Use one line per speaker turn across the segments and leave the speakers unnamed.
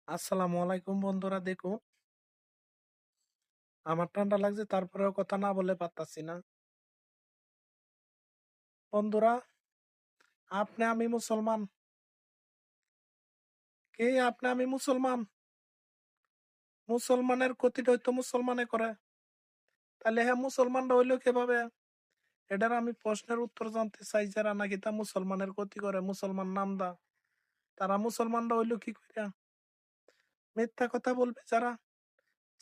আসসালামু আলাইকুম বন্ধুরা, দেখুন আমার ঠান্ডা লাগছে, তারপরেও কথা না বলে পারতাছি না। বন্ধুরা, আপনি আমি মুসলমান। কে আপনি আমি মুসলমান? মুসলমানের ক্ষতিটা হয়তো মুসলমানে করে। তাহলে হ্যাঁ, মুসলমানরা হইলো কিভাবে? এটার আমি প্রশ্নের উত্তর জানতে চাই। যারা নাকি তা মুসলমানের ক্ষতি করে, মুসলমান নাম দা, তারা মুসলমানরা হইলো কি করে? মিথ্যা কথা বলবে যারা,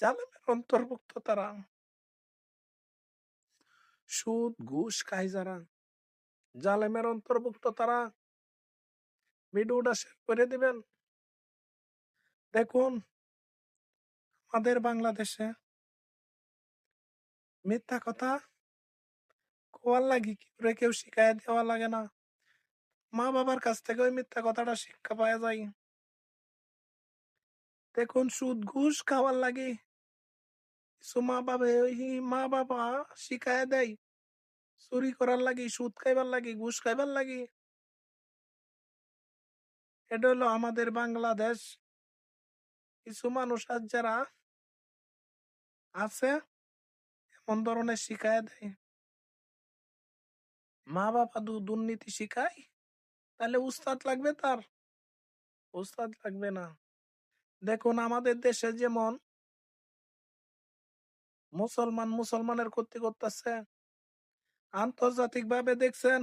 জালেমের অন্তর্ভুক্ত তারা। সুদ ঘুষ খায় যারা, জালেমের অন্তর্ভুক্ত তারা। ভিডিওটা শেয়ার করে দিবেন। দেখুন, আমাদের বাংলাদেশে মিথ্যা কথা কোয়ার লাগি কি করে কেউ শিখাইয়া দেওয়া লাগে না। মা বাবার কাছ থেকে ওই মিথ্যা কথাটা শিক্ষা পাওয়া যায়। দেখুন, সুদ ঘুষ খাওয়ার লাগে কিছু মা বাবা শিখাইয়া দেয় চুরি করার লাগি, সুদ খাইবার লাগি, ঘুষ খাইবার লাগি। এটা হলো আমাদের বাংলাদেশ। কিছু মানুষ আর যারা আছে এমন ধরনের শিখাইয়া দেয়। মা বাবা দুর্নীতি শিখায়, তাহলে উস্তাদ লাগবে তার? উস্তাদ লাগবে না। দেখুন, আমাদের দেশে যেমন মুসলমানের ক্ষতি করতেছে, আন্তর্জাতিক ভাবে দেখছেন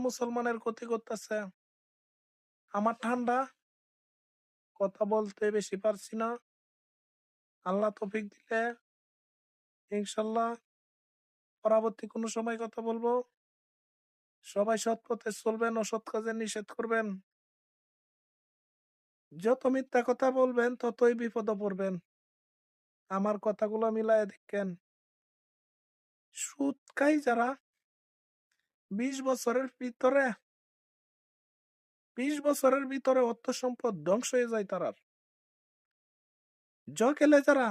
মুসলমানের ক্ষতি করতেছে। আমার ঠান্ডা, কথা বলতে বেশি পারছি না। আল্লাহ তৌফিক দিলে ইনশাল্লাহ পরবর্তী কোনো সময় কথা বলবো। সবাই সৎ পথে চলবেন, অসৎ কাজে নিষেধ করবেন। যত মিথ্যা কথা বলবেন ততই বিপদে পড়বেন। আমার কথাগুলো মিলায় দেখেন। সুদ খাই যারা, 20 বছরের ভিতরে 20 বছরের ভিতরে অর্থ সম্পদ ধ্বংস হয়ে যায় তারার। খেলে যারা,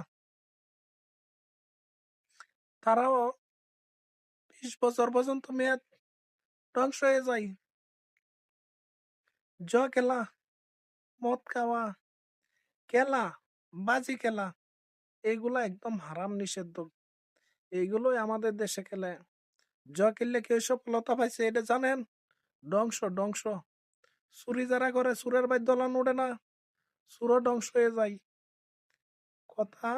তারাও 20 বছর পর্যন্ত মেয়াদ ধ্বংস হয়ে যায়। খেলা, মদ খাওয়া, খেলা, বাজি খেলা, এগুলা একদম হারাম, নিষিদ্ধ। এইগুলোই আমাদের দেশে খেলে। খেললে কেউ সফলতা পাইছে এটা জানেন? ধ্বংস। চুরি যারা করে, সুরের বাদ্য দলান ওঠে না, সুরও ধ্বংস হয়ে যায়। কথা,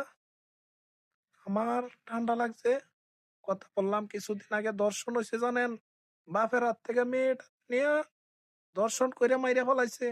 আমার ঠান্ডা লাগছে, কথা বললাম। কিছুদিন আগে দর্শন হয়েছে জানেন? বাপের হাত থেকে মেয়েটা নিয়ে দর্শন করে মাইরা ফেলাইছে।